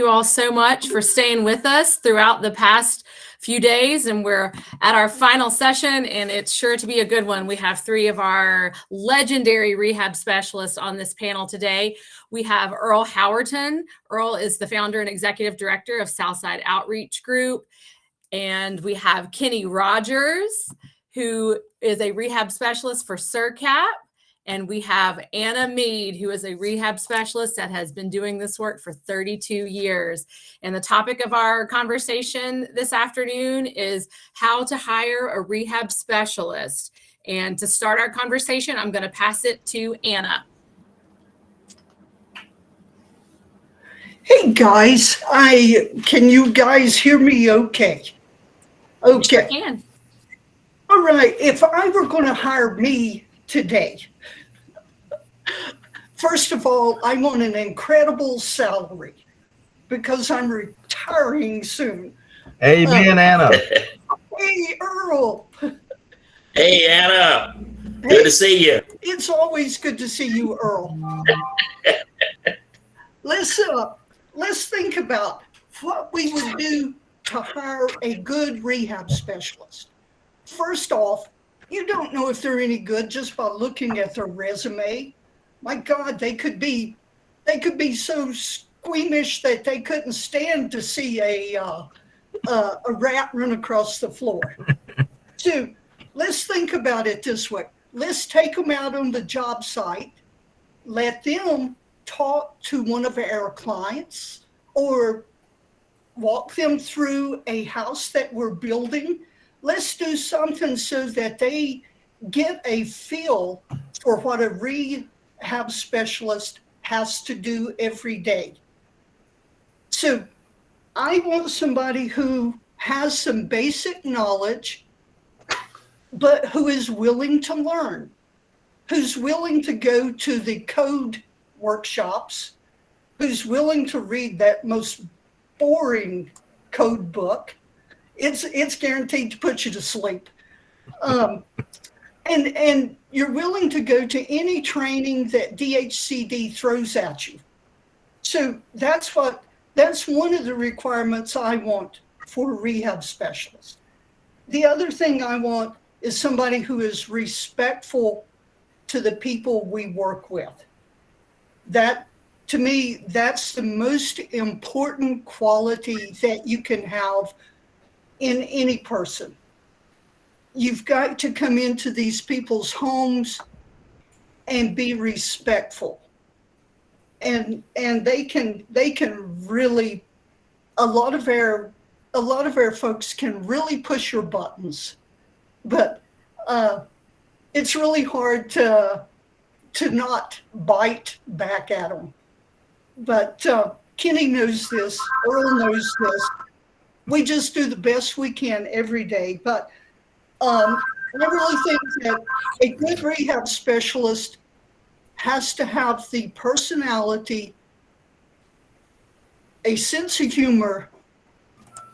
You all so much for staying with us throughout the past few days, and we're at our final session, and it's sure to be a good one. We have three of our legendary rehab specialists on this panel today. We have Earl Howerton. Earl is the founder and executive director of Southside Outreach Group. And we have Kenny Rogers, who is a rehab specialist for SIRCAP. And we have Anna Mead, who is a rehab specialist that has been doing this work for 32 years. And the topic of our conversation this afternoon is how to hire a rehab specialist. And to start our conversation, I'm going to pass it to Anna. Hey guys, can you guys hear me okay? Okay. Sure can. All right, if I were going to hire me today, first of all, I want an incredible salary because I'm retiring soon. Amen, Anna. Hey, Earl. Hey, Anna. Good to see you. It's always good to see you, Earl. Let's think about what we would do to hire a good rehab specialist. First off, you don't know if they're any good just by looking at their resume. My God, they could be so squeamish that they couldn't stand to see a rat run across the floor. So let's think about it this way. Let's take them out on the job site, let them talk to one of our clients or walk them through a house that we're building. Let's do something so that they get a feel for what a rehab specialist has to do every day. So I want somebody who has some basic knowledge, but who is willing to learn, who's willing to go to the code workshops, who's willing to read that most boring code book. It's guaranteed to put you to sleep. And you're willing to go to any training that DHCD throws at you. So that's one of the requirements I want for a rehab specialist. The other thing I want is somebody who is respectful to the people we work with. That, to me, that's the most important quality that you can have in any person. You've got to come into these people's homes and be respectful. And they can really, a lot of our folks can really push your buttons, but it's really hard to not bite back at them. But Kenny knows this, Earl knows this. We just do the best we can every day. But I really think that a good rehab specialist has to have the personality, a sense of humor,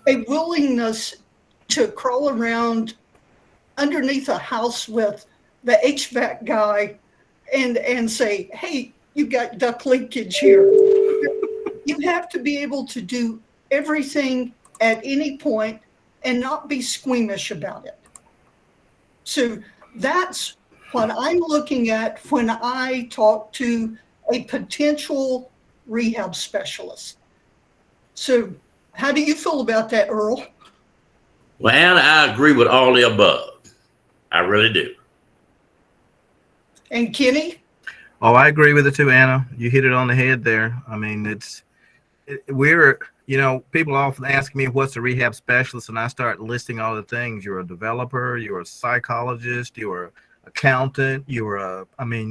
a willingness to crawl around underneath a house with the HVAC guy and say, hey, you got duct leakage here. You have to be able to do everything at any point and not be squeamish about it. So that's what I'm looking at when I talk to a potential rehab specialist. So how do you feel about that, Earl? Well, Anna, I agree with all the above. I really do. And Kenny? Oh, I agree with it too, Anna. You hit it on the head there. I mean, people often ask me, what's a rehab specialist? And I start listing all the things. You're a developer, you're a psychologist, you're an accountant,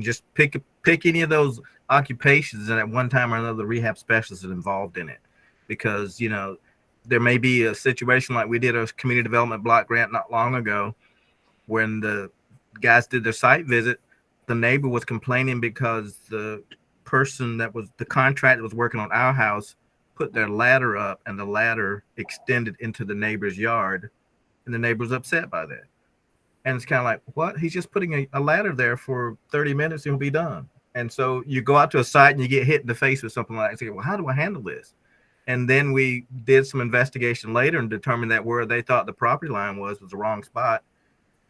just pick any of those occupations, and at one time or another, the rehab specialist is involved in it. Because, there may be a situation like we did a community development block grant not long ago, when the guys did their site visit, the neighbor was complaining because the person that was the contractor that was working on our house put their ladder up, and the ladder extended into the neighbor's yard, and the neighbor was upset by that. And it's kind of like, what? He's just putting a ladder there for 30 minutes and he'll be done. And so you go out to a site and you get hit in the face with something like that. Say, well, how do I handle this? And then we did some investigation later and determined that where they thought the property line was the wrong spot.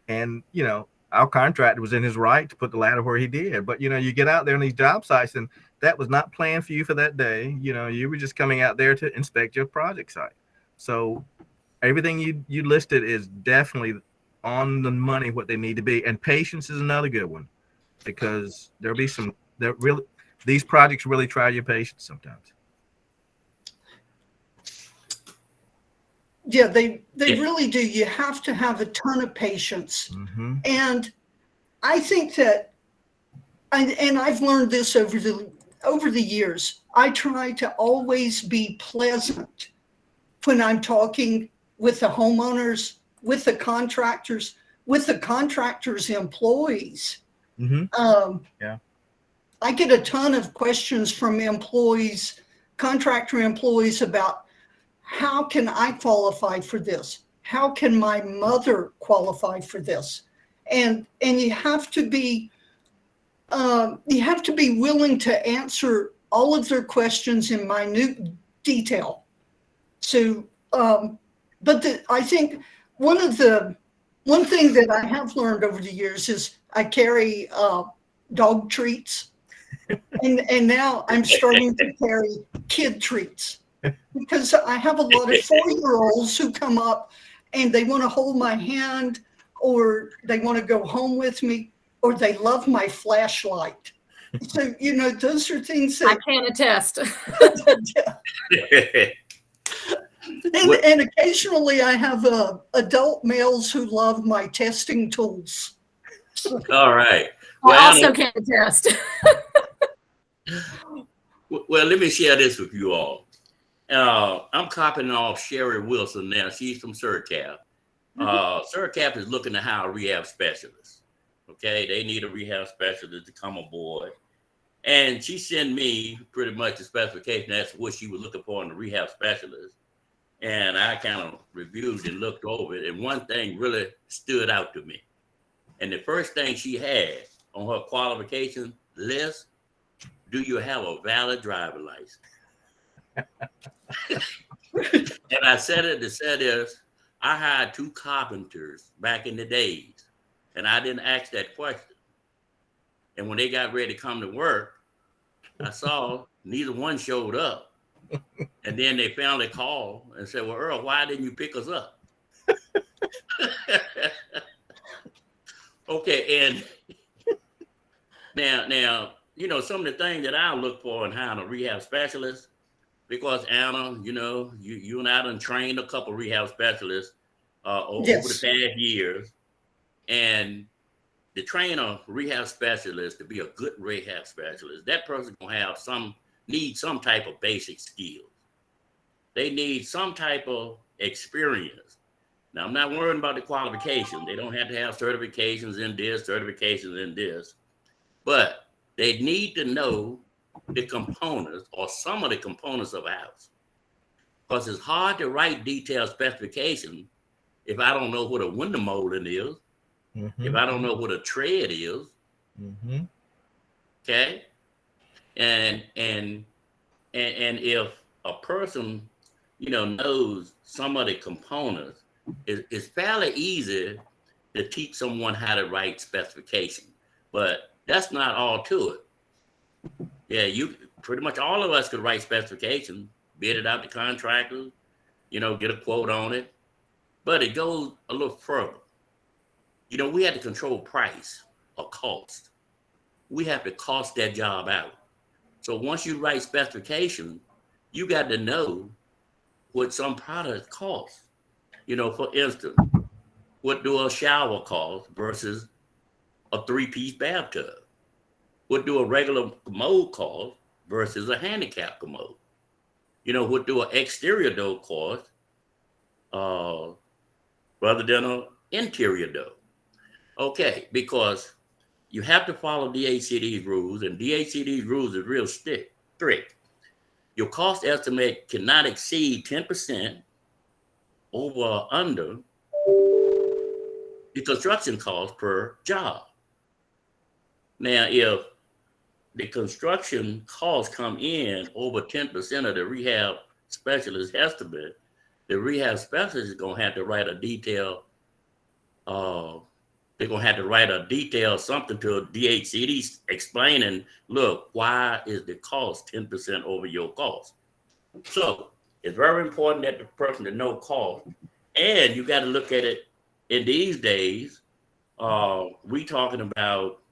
And, you know, our contractor was in his right to put the ladder where he did. But, you know, you get out there on these job sites and that was not planned for you for that day. You know, you were just coming out there to inspect your project site. So everything you listed is definitely on the money, what they need to be. And patience is another good one, because these projects really try your patience sometimes. Yeah, they really do. You have to have a ton of patience. Mm-hmm. And I think that, and I've learned this over the years, I try to always be pleasant when I'm talking with the homeowners, with the contractors, employees. Mm-hmm. Yeah. I get a ton of questions from employees, contractor employees, about how can I qualify for this? How can my mother qualify for this? And you have to be willing to answer all of their questions in minute detail. So, I think one thing that I have learned over the years is I carry dog treats, and now I'm starting to carry kid treats, because I have a lot of 4-year-olds who come up and they want to hold my hand, or they want to go home with me, or they love my flashlight. So, you know, those are things that I can attest. and occasionally I have adult males who love my testing tools. All right. I also can attest. Well, let me share this with you all. I'm copying off Sherry Wilson now. She's from SurCap. SurCap is looking to hire a rehab specialist. Okay, they need a rehab specialist to come aboard. And she sent me pretty much the specification as to what she was looking for in a rehab specialist. And I kind of reviewed and looked over it. And one thing really stood out to me. And the first thing she had on her qualification list, do you have a valid driver license? And I said it to say this, I hired 2 carpenters back in the days, and I didn't ask that question. And when they got ready to come to work, I saw neither one showed up. And then they finally called and said, well, Earl, why didn't you pick us up? Okay, and now, you know, some of the things that I look for in hiring a rehab specialist, because Anna, you know, you and I done trained a couple rehab specialists over the past years. And to train a rehab specialist to be a good rehab specialist, that person gonna need some type of basic skills. They need some type of experience. Now, I'm not worrying about the qualification. They don't have to have certifications in this, but they need to know the components or some of the components of a house. Because it's hard to write detailed specifications if I don't know what a window molding is, if I don't know what a tread is, okay? And if a person, you know, knows some of the components, it's fairly easy to teach someone how to write specifications. But that's not all to it. Yeah, you pretty much all of us could write specifications, bid it out to contractors, you know, get a quote on it. But it goes a little further. You know, we have to control price or cost. We have to cost that job out. So once you write specifications, you got to know what some products cost. You know, for instance, what do a shower cost versus a 3-piece bathtub? What do a regular commode cost versus a handicap commode? You know, what do an exterior door cost rather than an interior door? Okay, because you have to follow DHCD's rules, and DHCD's rules is real strict. Your cost estimate cannot exceed 10% over or under the construction cost per job. Now, if the construction costs come in over 10% of the rehab specialist estimate, the rehab specialist is going to have to write a detailed, they're going to have to write a detailed something to a DHCD explaining, look, why is the cost 10% over your cost? So it's very important that the person to know cost, and you got to look at it in these days. We talking about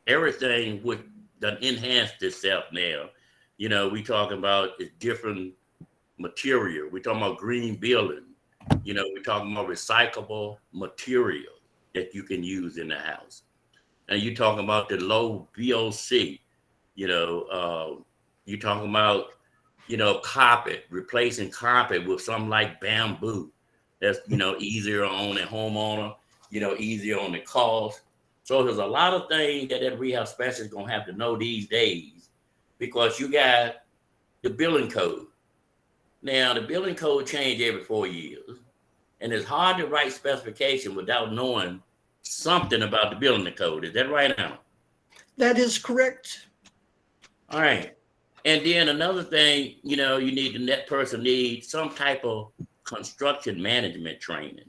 everything with done enhanced itself now. You know, we talking about it's different material. We talking about green building. You know, we're talking about recyclable material that you can use in the house. And you talking about the low VOC. You know, you talking about, you know, carpet, replacing carpet with something like bamboo. That's, you know, easier on the homeowner, you know, easier on the cost. So there's a lot of things that rehab specialist is going to have to know these days, because you got the building code. Now, the building code changes every 4 years, and it's hard to write specification without knowing something about the building code. Is that right now? That is correct. All right. And then another thing, you know, that person needs some type of construction management training.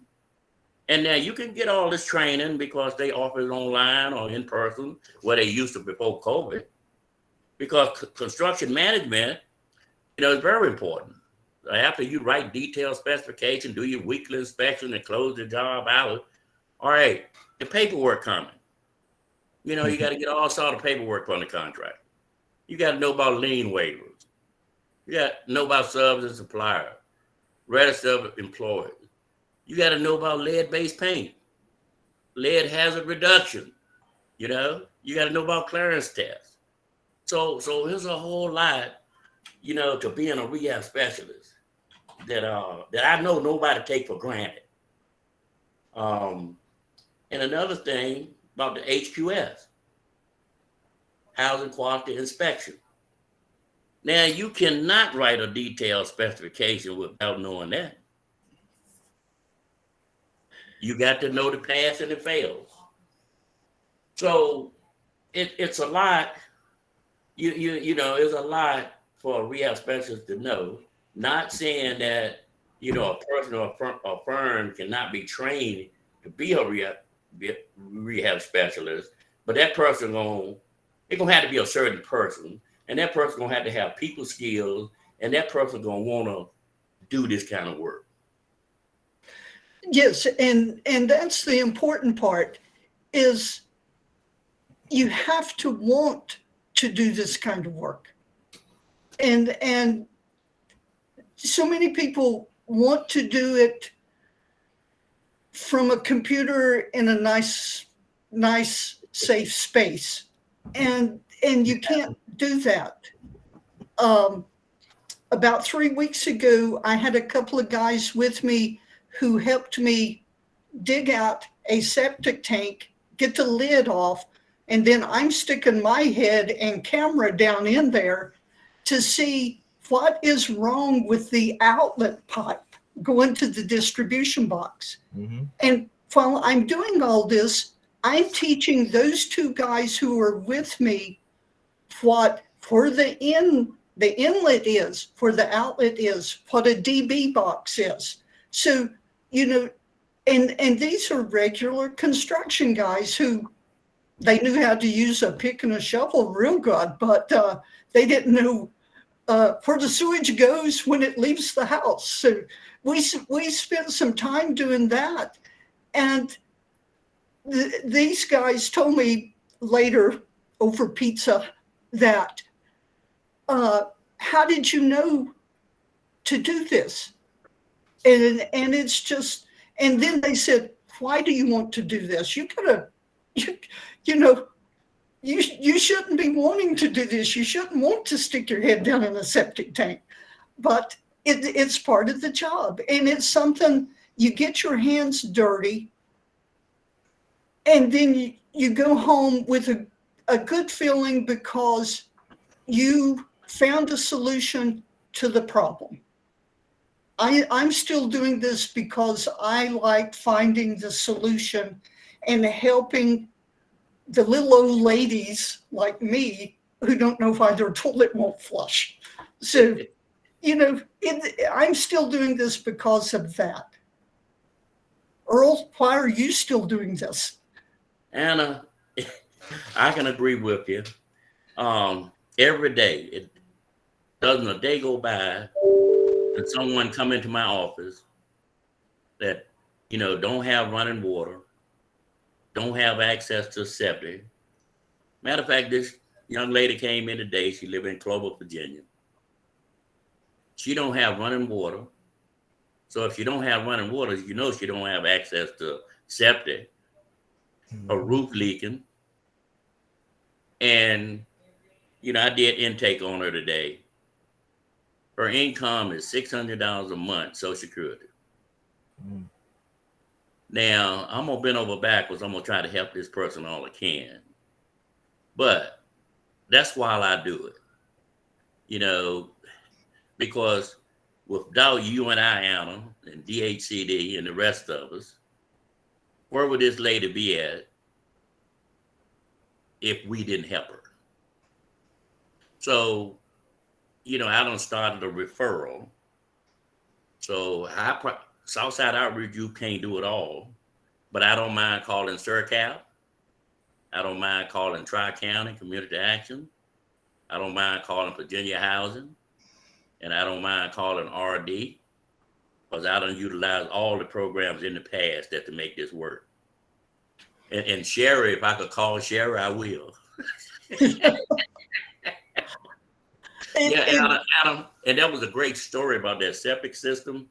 And now you can get all this training because they offer it online or in person, where they used to before COVID. Because construction management, you know, is very important. After you write detailed specification, do your weekly inspection and close the job out. All right, the paperwork coming. You know, you got to get all sort of paperwork on the contract. You got to know about lien waivers. You got to know about subs and supplier, register of employees. You got to know about lead-based paint, lead hazard reduction. You know, you got to know about clearance tests. So there's a whole lot, you know, to being a rehab specialist that I know nobody take for granted. And another thing about the HQS, housing quality inspection. Now, you cannot write a detailed specification without knowing that. You got to know the pass and the fails. So it's a lot. You know, it's a lot for a rehab specialist to know. Not saying that, you know, a person or a firm cannot be trained to be a rehab specialist, but that person it's gonna have to be a certain person, and that person gonna have to have people skills, and that person gonna want to do this kind of work. Yes, and that's the important part, is you have to want to do this kind of work. And so many people want to do it from a computer in a nice safe space, and you can't do that. About 3 weeks ago, I had a couple of guys with me who helped me dig out a septic tank, get the lid off, and then I'm sticking my head and camera down in there to see what is wrong with the outlet pipe going to the distribution box. Mm-hmm. And while I'm doing all this, I'm teaching those two guys who are with me what where the inlet is, where the outlet is, what a DB box is. So, you know, and these are regular construction guys who they knew how to use a pick and a shovel real good, but they didn't know where the sewage goes when it leaves the house. So we spent some time doing that. And these guys told me later over pizza that, how did you know to do this? And it's just, and then they said, why do you want to do this? You gotta, you know, you shouldn't be wanting to do this. You shouldn't want to stick your head down in a septic tank, but it's part of the job. And it's something, you get your hands dirty, and then you go home with a good feeling because you found a solution to the problem. I'm still doing this because I like finding the solution and helping the little old ladies like me who don't know why their toilet won't flush. So, I'm still doing this because of that. Earl, why are you still doing this? Anna, I can agree with you. Every day, it doesn't a day go by and someone come into my office that, don't have running water, don't have access to septic. Matter of fact, this young lady came in today. She lives in Clover, Virginia. She don't have running water. So if you don't have running water, she don't have access to septic, a roof leaking. And, I did intake on her today. Her income is $600 a month, Social Security. Mm. Now, I'm going to bend over backwards. I'm going to try to help this person all I can. But that's why I do it, because without you and I, Anna, and DHCD and the rest of us, where would this lady be at if we didn't help her? So, I done started a referral. So Southside Outreach Group can't do it all, but I don't mind calling SIRCAP. I don't mind calling Tri-County Community Action. I don't mind calling Virginia Housing. And I don't mind calling RD, because I done utilized all the programs in the past that to make this work. And Sherry, if I could call Sherry, I will. Yeah, Adam, and that was a great story about that septic system.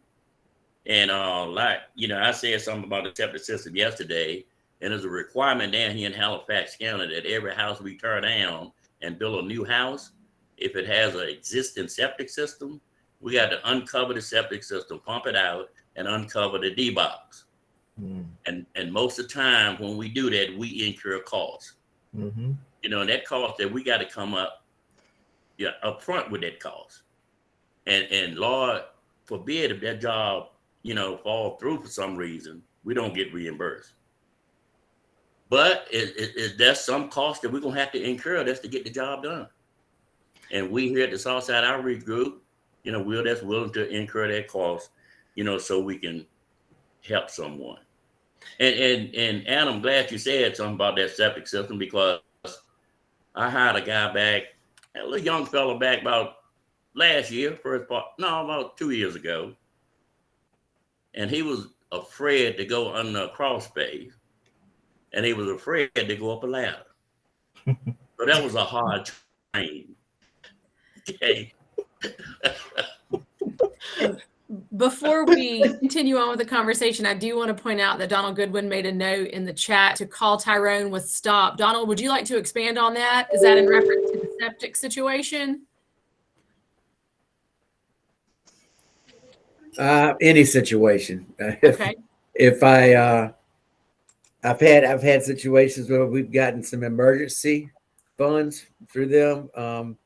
And I said something about the septic system yesterday, and there's a requirement down here in Halifax County that every house we tear down and build a new house, if it has an existing septic system, we got to uncover the septic system, pump it out, and uncover the D-box. Mm. And most of the time when we do that, we incur costs. Mm-hmm. And that cost that we got to come up front with that cost. And Lord forbid if that job, fall through for some reason, we don't get reimbursed. But there's some cost that we're going to have to incur just to get the job done. And we here at the Southside Outreach Group, we're just willing to incur that cost, so we can help someone. And Anna, I'm glad you said something about that septic system, because I hired a guy back, a little young fella back about last year, about 2 years ago. And he was afraid to go under a crawl space, and he was afraid to go up a ladder. So that was a hard train. Okay. Before we continue on with the conversation, I do want to point out that Donald Goodwin made a note in the chat to call Tyrone with stop. Donald, would you like to expand on that? Is that in reference to the septic situation? Any situation. Okay. I've had situations where we've gotten some emergency funds through them.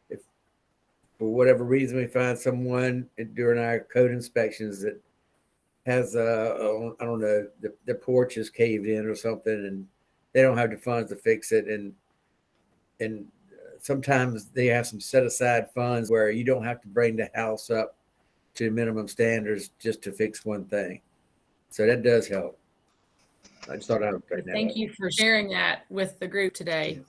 If for whatever reason we find someone during our code inspections that has I don't know, the porch is caved in or something, and they don't have the funds to fix it, and sometimes they have some set aside funds where you don't have to bring the house up to minimum standards just to fix one thing. So that does help. I just thought I would bring that Thank up. you for sharing that with the group today.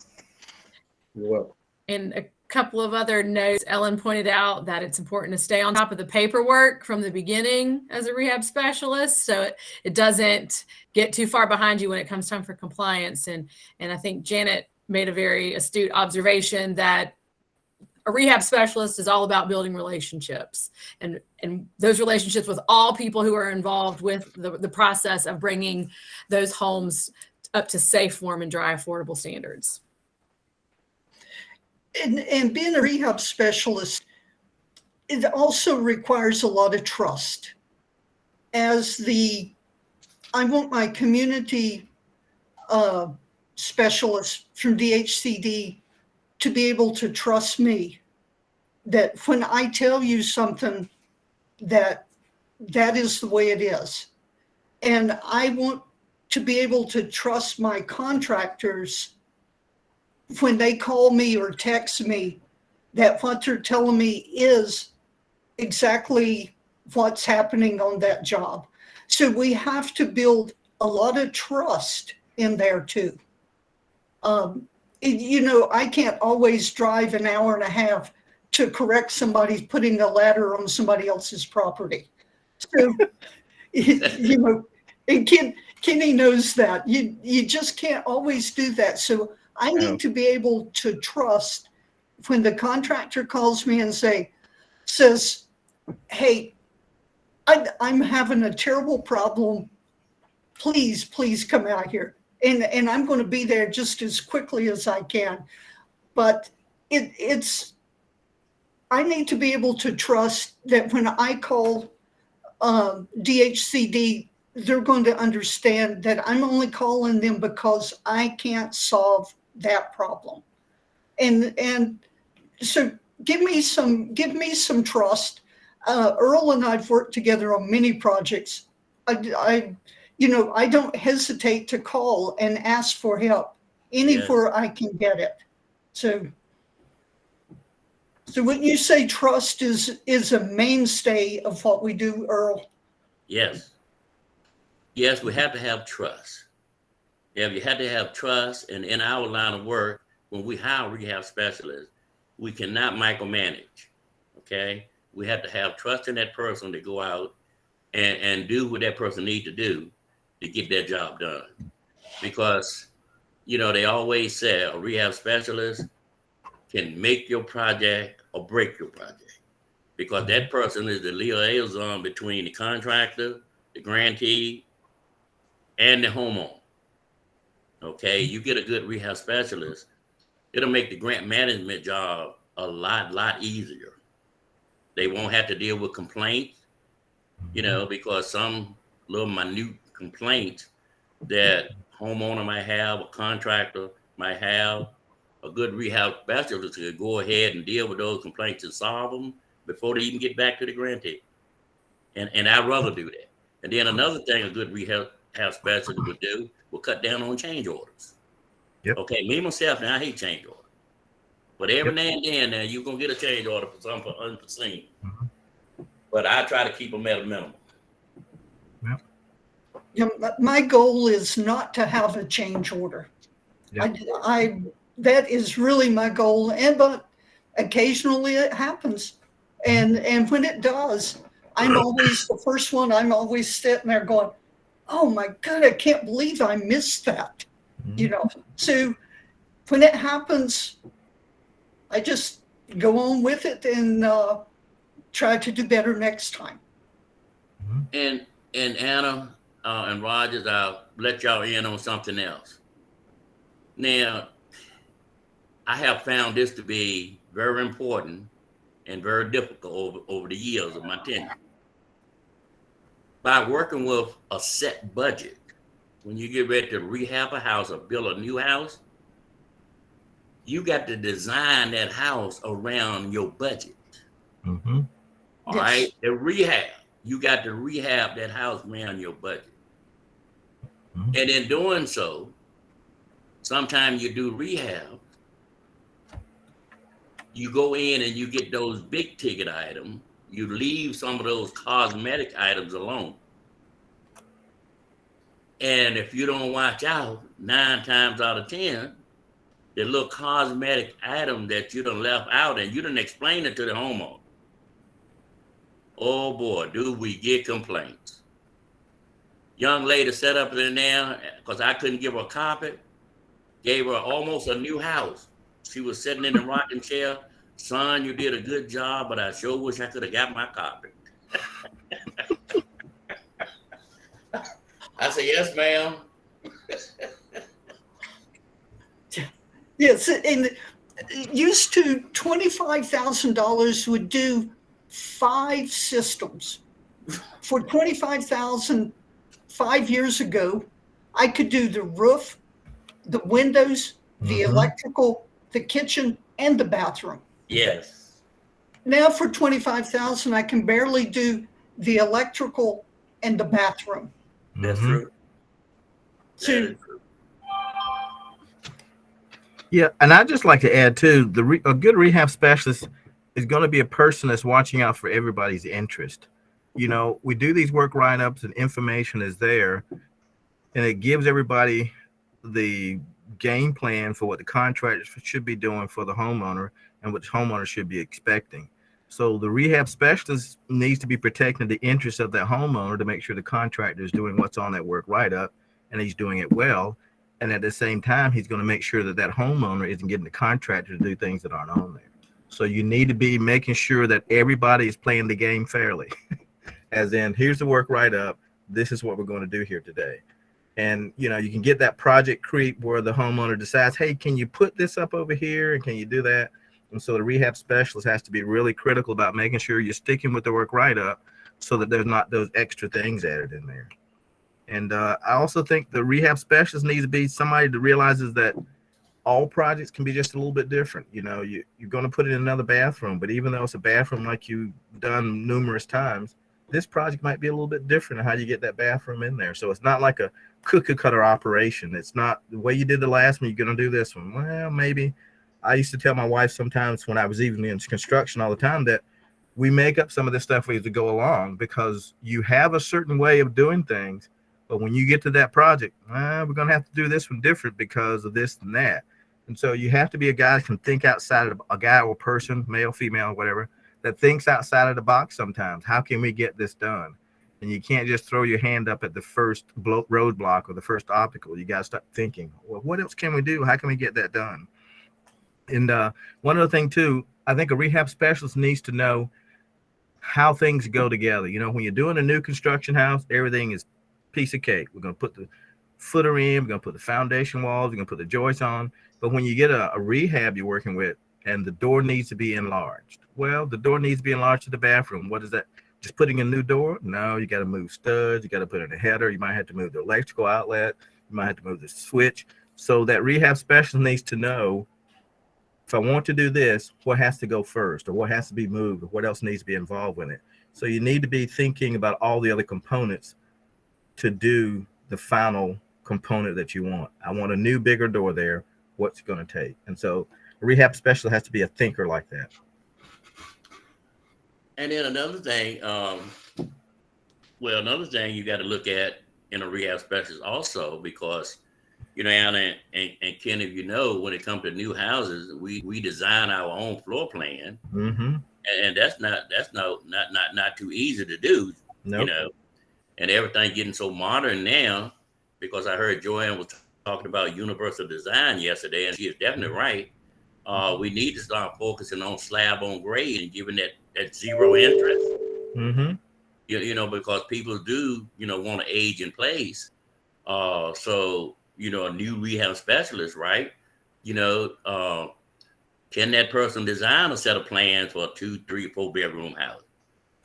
You're welcome. And a couple of other notes. Ellen pointed out that it's important to stay on top of the paperwork from the beginning as a rehab specialist, so it doesn't get too far behind you when it comes time for compliance. And I think Janet made a very astute observation that a rehab specialist is all about building relationships, and those relationships with all people who are involved with the process of bringing those homes up to safe, warm, and dry, affordable standards. And being a rehab specialist, it also requires a lot of trust. I want my community specialist from DHCD to be able to trust me, that when I tell you something, that is the way it is. And I want to be able to trust my contractors when they call me or text me, that what they're telling me is exactly what's happening on that job. So we have to build a lot of trust in there too. I can't always drive an hour and a half to correct somebody putting a ladder on somebody else's property. So, and Kenny knows that. You just can't always do that. So I need to be able to trust when the contractor calls me and says, hey, I'm having a terrible problem. Please come out here. And I'm going to be there just as quickly as I can. But I need to be able to trust that when I call DHCD, they're going to understand that I'm only calling them because I can't solve that problem. And so give me some trust. Earl and I've worked together on many projects. I don't hesitate to call and ask for help anywhere I can get it. So wouldn't you say trust is a mainstay of what we do, Earl? Yes. Yes, we have to have trust. Yeah, you have to have trust. And in our line of work, when we hire rehab specialists, we cannot micromanage. Okay? We have to have trust in that person to go out and do what that person needs to do to get their job done. Because, they always say a rehab specialist can make your project or break your project, because that person is the liaison between the contractor, the grantee, and the homeowner. Okay, you get a good rehab specialist, it'll make the grant management job a lot easier. They won't have to deal with complaints, because some little minute complaints that homeowner might have, a contractor might have, a good rehab specialist could go ahead and deal with those complaints and solve them before they even get back to the grantee. And I'd rather do that. And then another thing a good rehab specialist would do will cut down on change orders. Yep. Okay, me myself, now I hate change orders. But every now and then, now you're going to get a change order for something unforeseen. But I try to keep them at a minimum. My goal is not to have a change order. That is really my goal, but occasionally it happens, and when it does, I'm always the first one. I'm always sitting there going, "Oh my God, I can't believe I missed that." So when it happens, I just go on with it and try to do better next time. And Anna and Rogers, I'll let y'all in on something else. Now, I have found this to be very important and very difficult over the years of my tenure. By working with a set budget, when you get ready to rehab a house or build a new house, you got to design that house around your budget. All right? The rehab, you got to rehab that house around your budget. And in doing so, sometimes you do rehab, you go in and you get those big ticket items, you leave some of those cosmetic items alone. And if you don't watch out, 9 times out of 10, the little cosmetic item that you done left out and you done explain it to the homeowner. Oh boy, do we get complaints. Young lady set up in there because I couldn't give her a carpet, gave her almost a new house. She was sitting in the rocking chair. Son, you did a good job, but I sure wish I could have got my carpet. I said, yes, ma'am. Yes, and used to $25,000 would do 5 systems. For $25,000 5 years ago, I could do the roof, the windows, the electrical, the kitchen, and the bathroom. Yes. Now for $25,000, I can barely do the electrical and the bathroom. That's true. So, yeah, and I'd just like to add too, a good rehab specialist is going to be a person that's watching out for everybody's interest. You know, we do these work write-ups and information is there, and it gives everybody the game plan for what the contractor should be doing for the homeowner and what the homeowner should be expecting. So the rehab specialist needs to be protecting the interests of that homeowner to make sure the contractor is doing what's on that work write-up and he's doing it well. And at the same time, he's going to make sure that that homeowner isn't getting the contractor to do things that aren't on there. So you need to be making sure that everybody is playing the game fairly. As in, here's the work write-up. This is what we're going to do here today. And, you know, you can get that project creep where the homeowner decides, hey, can you put this up over here? And can you do that? And so the rehab specialist has to be really critical about making sure you're sticking with the work write-up so that there's not those extra things added in there. And I also think the rehab specialist needs to be somebody that realizes that all projects can be just a little bit different. You know, you're going to put in another bathroom, but even though it's a bathroom like you've done numerous times, this project might be a little bit different in how you get that bathroom in there. So it's not like a cookie cutter operation. It's not the way you did the last one, you're going to do this one. Well, maybe. I used to tell my wife sometimes when I was even in construction all the time that we make up some of this stuff as we go along because you have a certain way of doing things. But when you get to that project, we're going to have to do this one different because of this and that. And so you have to be a guy that can think outside of a guy or person, male, female, whatever, that thinks outside of the box sometimes. How can we get this done? And you can't just throw your hand up at the first roadblock or the first obstacle. You got to start thinking, well, what else can we do? How can we get that done? And one other thing, too, I think a rehab specialist needs to know how things go together. You know, when you're doing a new construction house, everything is piece of cake. We're going to put the footer in, we're going to put the foundation walls, we're going to put the joists on. But when you get a rehab you're working with and the door needs to be enlarged, well, the door needs to be enlarged to the bathroom. What is that? Just putting a new door? No, you got to move studs. You got to put in a header. You might have to move the electrical outlet. You might have to move the switch. So that rehab specialist needs to know, if I want to do this, what has to go first, or what has to be moved, or what else needs to be involved with it. So you need to be thinking about all the other components to do the final component that you want. I want a new, bigger door there. What's it going to take? And so a rehab specialist has to be a thinker like that. And then another thing, another thing you got to look at in a rehab specialist also, because, you know, Anna and Ken, if you know, when it comes to new houses, we design our own floor plan, and that's not too easy to do. Nope. You know, and everything getting so modern now, because I heard Joanne was talking about universal design yesterday, and she is definitely right. We need to start focusing on slab on grade and giving that zero interest. You know, because people do, you know, want to age in place. So, you know, a new rehab specialist, right? You know, can that person design a set of plans for a 2, 3, 4 bedroom house?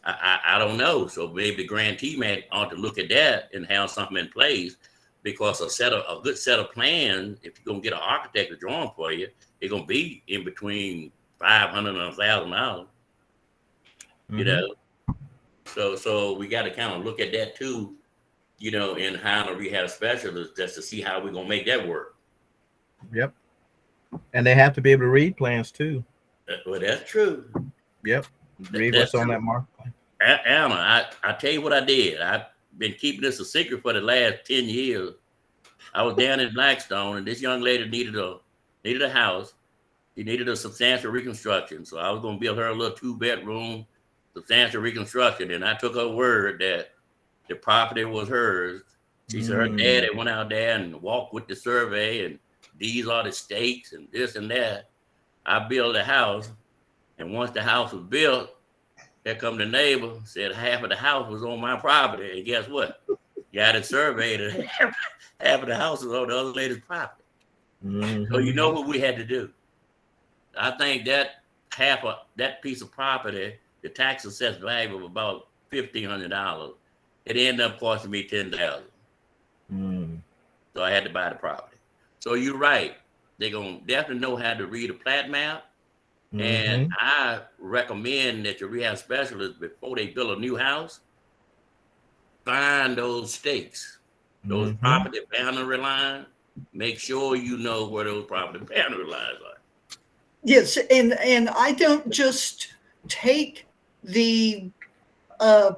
I don't know. So maybe the grantee man ought to look at that and have something in place, because a good set of plans, if you're gonna get an architect to draw them for you, it's gonna be in between $500 and $1,000. You know, so we got to kind of look at that too, you know, in hiring a rehab specialist, just to see how we're gonna make that work. Yep. And they have to be able to read plans too. Well, that's true. Yep. Read what's on that mark plan. Anna, I tell you what I did. I've been keeping this a secret for the last 10 years. I was down in Blackstone, and this young lady needed a house. She needed a substantial reconstruction. So I was going to build her a little 2-bedroom substantial reconstruction. And I took her word that the property was hers. She said her daddy went out there and walked with the survey, and these are the stakes and this and that. I built a house, and once the house was built, here come the neighbor, said half of the house was on my property. And guess what? Got it surveyed, and half of the house was on the other lady's property. So you know what we had to do. I think that half of that piece of property, the tax assessed value of about $1,500, it ended up costing me $10,000. So I had to buy the property. So you're right. They're going to definitely know how to read a plat map. And I recommend that your rehab specialist, before they build a new house, find those stakes, those property boundary lines. Make sure you know where those property boundary lines are. Yes, and I don't just take the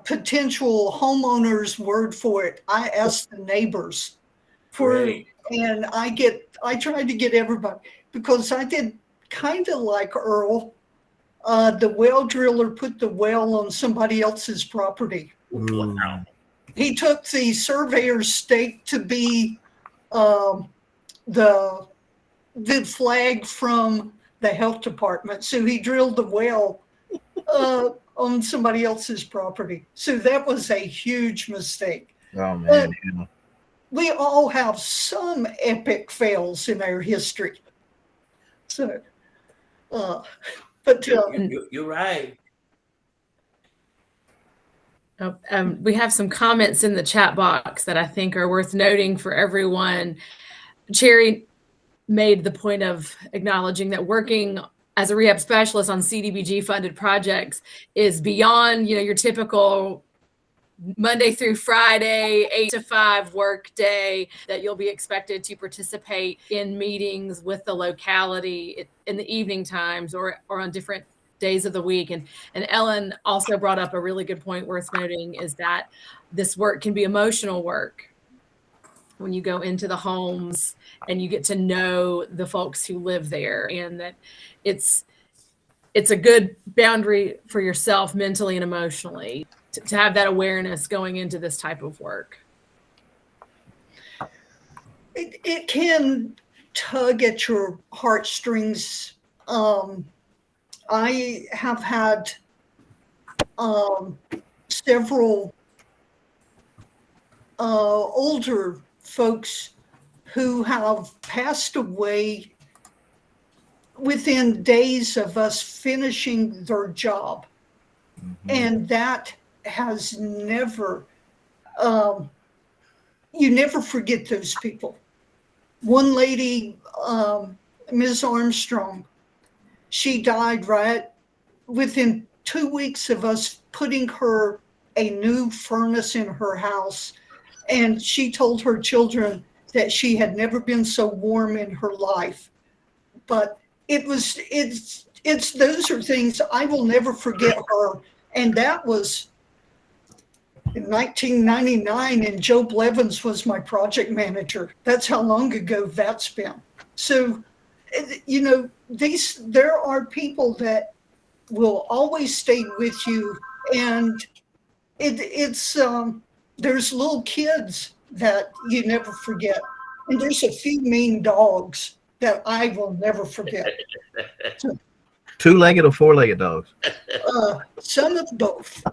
potential homeowner's word for it. I ask the neighbors Great. and I tried to get everybody, because I did kind of like Earl. The well driller put the well on somebody else's property. Ooh. Wow. He took the surveyor's stake to be the flag from the health department. So he drilled the well on somebody else's property. So that was a huge mistake. Oh man. Yeah. We all have some epic fails in our history. So, but You're right. We have some comments in the chat box that I think are worth noting for everyone. Cherry made the point of acknowledging that working as a rehab specialist on CDBG funded projects is beyond, your typical Monday through Friday, 8 to 5 work day, that you'll be expected to participate in meetings with the locality in the evening times or on different days of the week. And Ellen also brought up a really good point worth noting, is that this work can be emotional work when you go into the homes and you get to know the folks who live there, and that it's a good boundary for yourself mentally and emotionally to have that awareness going into this type of work. it can tug at your heartstrings. I have had several older folks who have passed away within days of us finishing their job. Mhm. And that has never, you never forget those people. One lady, Ms. Armstrong, she died right within 2 weeks of us putting her a new furnace in her house. And she told her children that she had never been so warm in her life. But it's those are things I will never forget her. And that was in 1999, and Joe Blevins was my project manager. That's how long ago that's been. So, there are people that will always stay with you, and it's there's little kids that you never forget, and there's a few mean dogs that I will never forget. Two-legged or four-legged dogs? Some of both.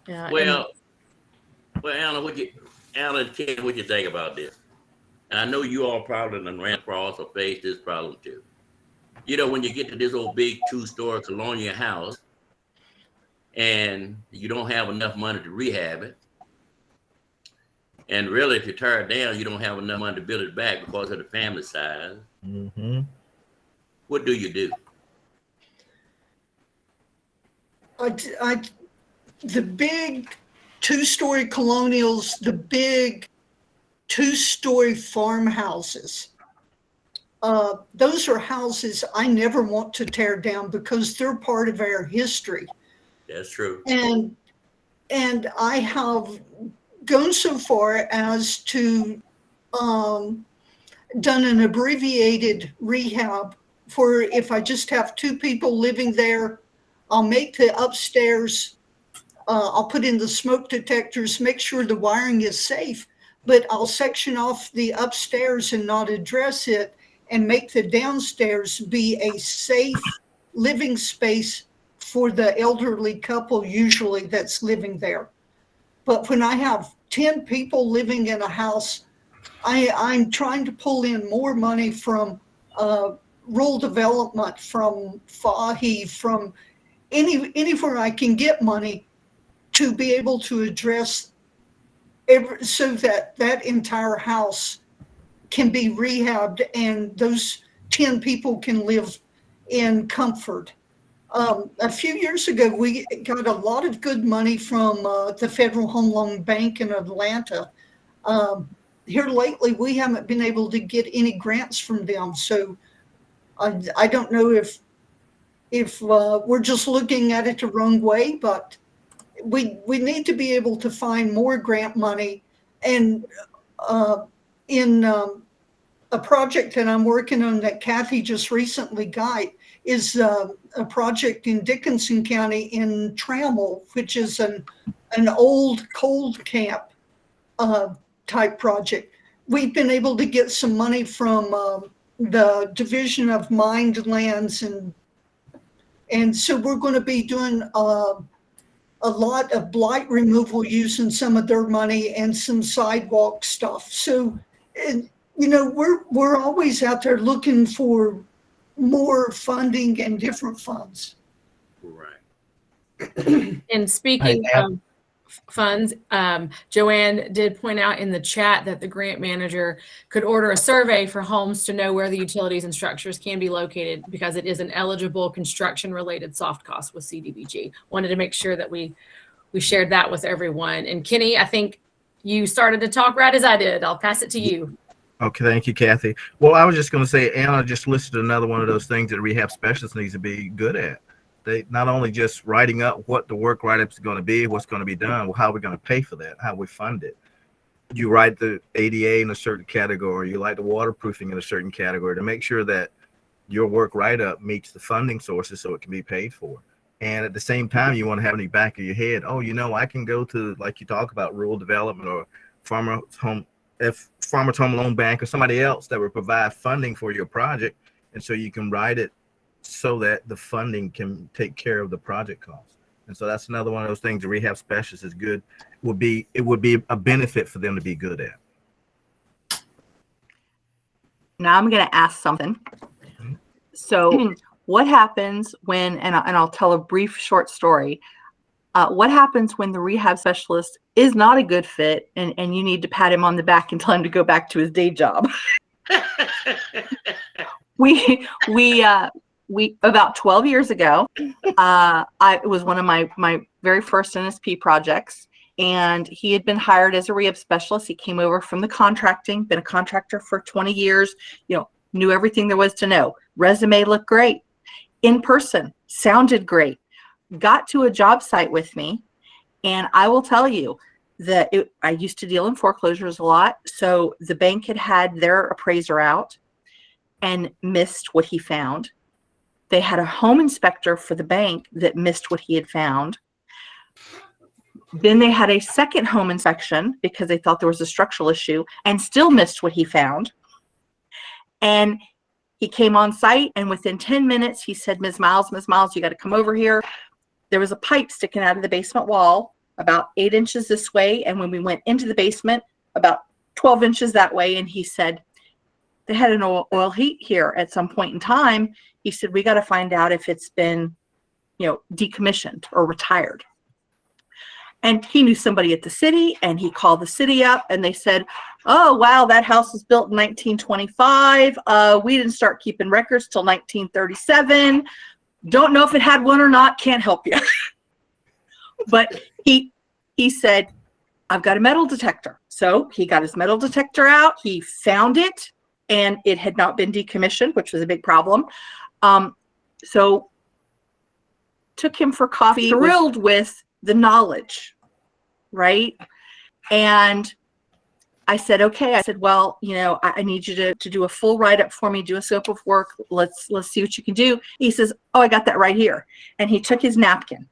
Yeah. Well, Anna, what you think about this? And I know you all probably done ran across or faced this problem too. When you get to this old big 2-story colonial house and you don't have enough money to rehab it, and really if you tear it down, you don't have enough money to build it back because of the family size. Mm-hmm. What do you do? The big 2-story colonials, the big 2-story farmhouses, those are houses I never want to tear down because they're part of our history. That's true. And I have gone so far as to done an abbreviated rehab for if I just have 2 people living there. I'll make the upstairs, I'll put in the smoke detectors, make sure the wiring is safe, but I'll section off the upstairs and not address it and make the downstairs be a safe living space for the elderly couple usually that's living there. But when I have 10 people living in a house, I'm trying to pull in more money from rural development, from FAHI, from anywhere I can get money to be able to address so that entire house can be rehabbed and those 10 people can live in comfort. A few years ago, we got a lot of good money from the Federal Home Loan Bank in Atlanta. here lately, we haven't been able to get any grants from them. So I don't know if we're just looking at it the wrong way, but we need to be able to find more grant money. And in a project that I'm working on that Kathy just recently got is a project in Dickinson County in Trammell, which is an old cold camp type project. We've been able to get some money from the Division of Mined Lands, and so we're going to be doing a lot of blight removal using some of their money and some sidewalk stuff. So, we're always out there looking for more funding and different funds. Right. And speaking Hey, of funds, Joanne did point out in the chat that the grant manager could order a survey for homes to know where the utilities and structures can be located, because it is an eligible construction related soft cost with CDBG. Wanted to make sure that we shared that with everyone. And Kenny, I think you started to talk right as I did. I'll pass it to you. Okay, thank you, Kathy. Well, I was just going to say, Anna just listed another one of those things that a rehab specialist needs to be good at. They not only just writing up what the work write-up is going to be, what's going to be done, well, how are we going to pay for that, how we fund it. You write the ADA in a certain category, you like the waterproofing in a certain category, to make sure that your work write-up meets the funding sources so it can be paid for. And at the same time, you want to have in the back of your head, I can go to, like you talk about, rural development or farmers home loan bank or somebody else that will provide funding for your project. And so you can write it so that the funding can take care of the project costs. And so that's another one of those things the rehab specialist is good. It would be a benefit for them to be good at. Now I'm going to ask something. So what happens when, and I'll tell a brief short story. What happens when the rehab specialist is not a good fit and you need to pat him on the back and tell him to go back to his day job? We about 12 years ago, it was one of my very first NSP projects, and he had been hired as a rehab specialist. He came over from the contracting, been a contractor for 20 years, knew everything there was to know. Resume looked great. In person, sounded great. Got to a job site with me, and I will tell you that I used to deal in foreclosures a lot. So the bank had their appraiser out and missed what he found. They had a home inspector for the bank that missed what he had found. Then they had a second home inspection because they thought there was a structural issue and still missed what he found. And he came on site, and within 10 minutes, he said, Ms. Miles, you got to come over here. There was a pipe sticking out of the basement wall about 8 inches this way. And when we went into the basement, about 12 inches that way. And he said, they had an oil heat here at some point in time. He said, we got to find out if it's been, decommissioned or retired. And he knew somebody at the city, and he called the city up, and they said, oh, wow, that house was built in 1925. We didn't start keeping records till 1937. Don't know if it had one or not. Can't help you. But he said, I've got a metal detector. So he got his metal detector out. He found it, and it had not been decommissioned, which was a big problem. So took him for coffee, thrilled with the knowledge, right? And I said, okay. I said, well, I need you to do a full write-up for me, do a scope of work. Let's see what you can do. He says, oh, I got that right here. And he took his napkin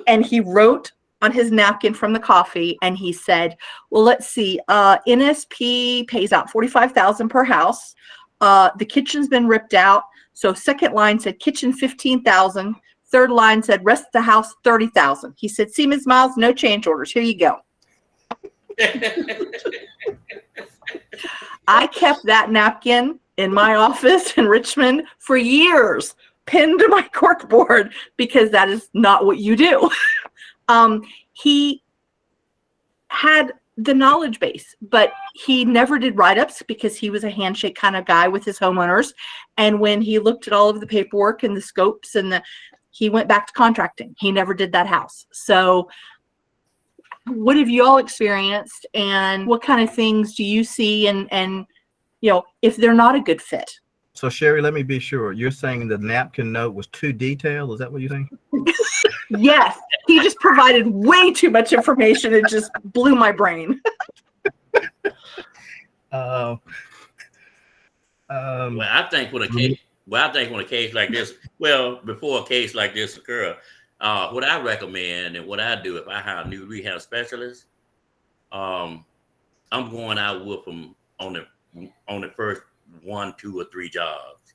and he wrote on his napkin from the coffee, and he said, well, let's see, NSP pays out $45,000 per house. The kitchen's been ripped out. So second line said kitchen $15,000. Third line said rest of the house $30,000. He said, see, Ms. Miles, no change orders. Here you go. I kept that napkin in my office in Richmond for years, pinned to my corkboard, because that is not what you do. He had the knowledge base, but he never did write-ups because he was a handshake kind of guy with his homeowners. And when he looked at all of the paperwork and the scopes he went back to contracting. He never did that house. So what have you all experienced, and what kind of things do you see, and if they're not a good fit? So Sherry, let me be sure. You're saying the napkin note was too detailed? Is that what you think? Yes, he just provided way too much information. It just blew my brain. Um, Well, I think when a case like this, before a case like this occur, what I recommend and what I do if I hire a new rehab specialist, I'm going out with them on the first 1, 2, or 3 jobs,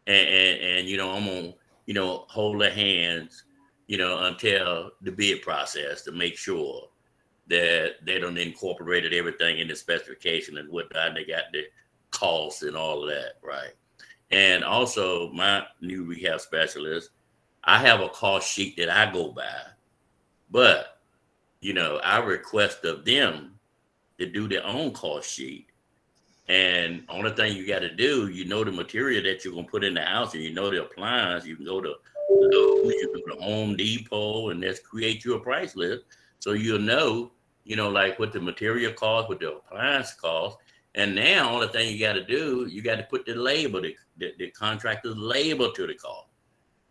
and I'm gonna hold their hands, until the bid process to make sure that they done incorporated everything in the specification and whatnot. They got the costs and all of that, right? And also, my new rehab specialist, I have a cost sheet that I go by, but I request of them to do their own cost sheet. And only thing you got to do, the material that you're gonna put in the house, and the appliance. You can go to Lowe's, you can go to Home Depot, and let's create you a price list, so you'll know, like what the material cost, what the appliance cost. And now, only thing you got to do, you got to put the label, the contractor's label to the cost.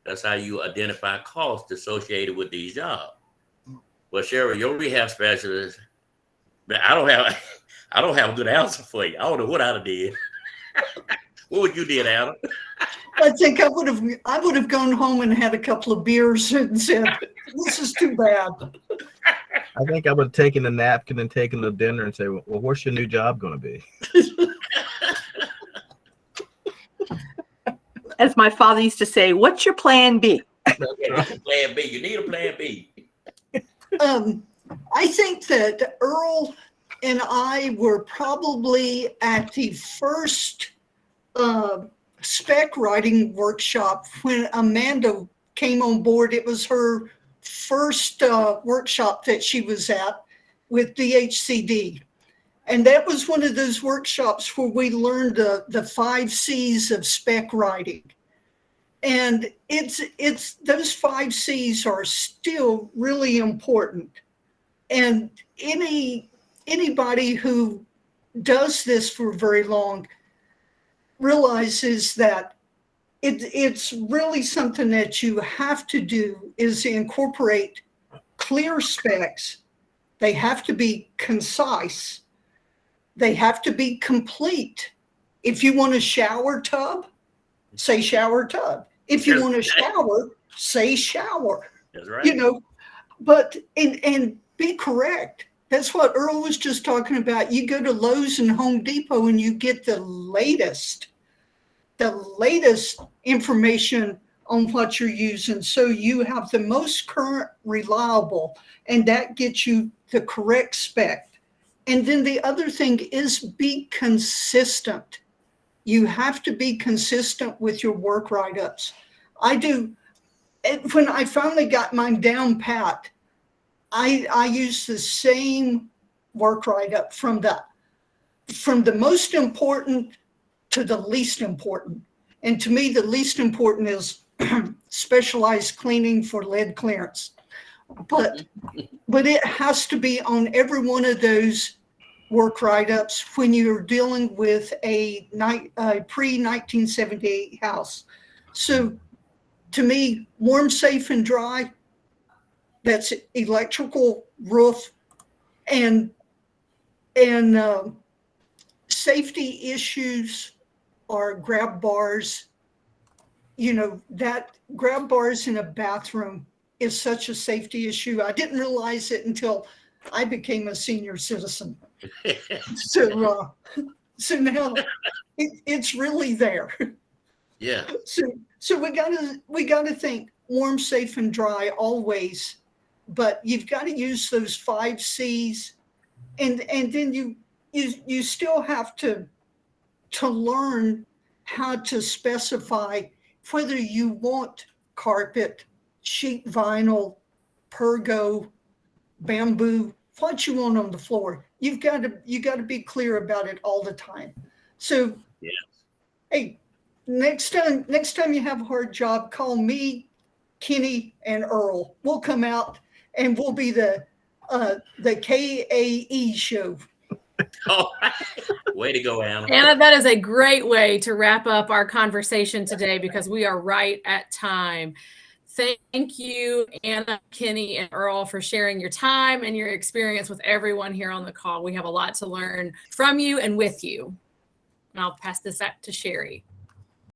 That's how you identify costs associated with these jobs. Well, Sherry, your rehab specialist, I don't have a good answer for you. I don't know what I'd have did. What would you did, Adam? I think I would have gone home and had a couple of beers and said, "This is too bad." I think I would have taken the napkin and taken the dinner and say, "Well, what's your new job going to be?" As my father used to say, "What's your plan B?" Plan B. You need a plan B. I think that Earl and I were probably at the first spec writing workshop when Amanda came on board. It was her first workshop that she was at with DHCD. And that was one of those workshops where we learned the 5 C's of spec writing. And it's those 5 C's are still really important. And anybody who does this for very long realizes that it's really something that you have to do is incorporate clear specs. They have to be concise. They have to be complete. If you want a shower tub, say shower tub. If you want a shower, say shower. That's right. But and be correct. That's what Earl was just talking about. You go to Lowe's and Home Depot and you get the latest information on what you're using. So you have the most current, reliable, and that gets you the correct spec. And then the other thing is be consistent. You have to be consistent with your work write-ups. I do. When I finally got mine down pat, I use the same work write-up from the most important to the least important. And to me, the least important is specialized cleaning for lead clearance. But it has to be on every one of those work write-ups when you're dealing with a pre-1978 house. So to me, warm, safe, and dry, that's electrical, roof, and safety issues are grab bars. That grab bars in a bathroom is such a safety issue. I didn't realize it until I became a senior citizen. So now it's really there. Yeah. So we gotta think warm, safe, and dry always, but you've got to use those 5 C's, and then you still have to learn how to specify whether you want carpet, sheet vinyl, pergo, bamboo, what you want on the floor. You got to be clear about it all the time. So, yes. Hey, next time you have a hard job, call me, Kenny, and Earl. We'll come out and we'll be the the KAE show. Oh, way to go, Anna. Anna, that is a great way to wrap up our conversation today because we are right at time. Thank you, Anna, Kenny, and Earl, for sharing your time and your experience with everyone here on the call. We have a lot to learn from you and with you. And I'll pass this back to Sherry.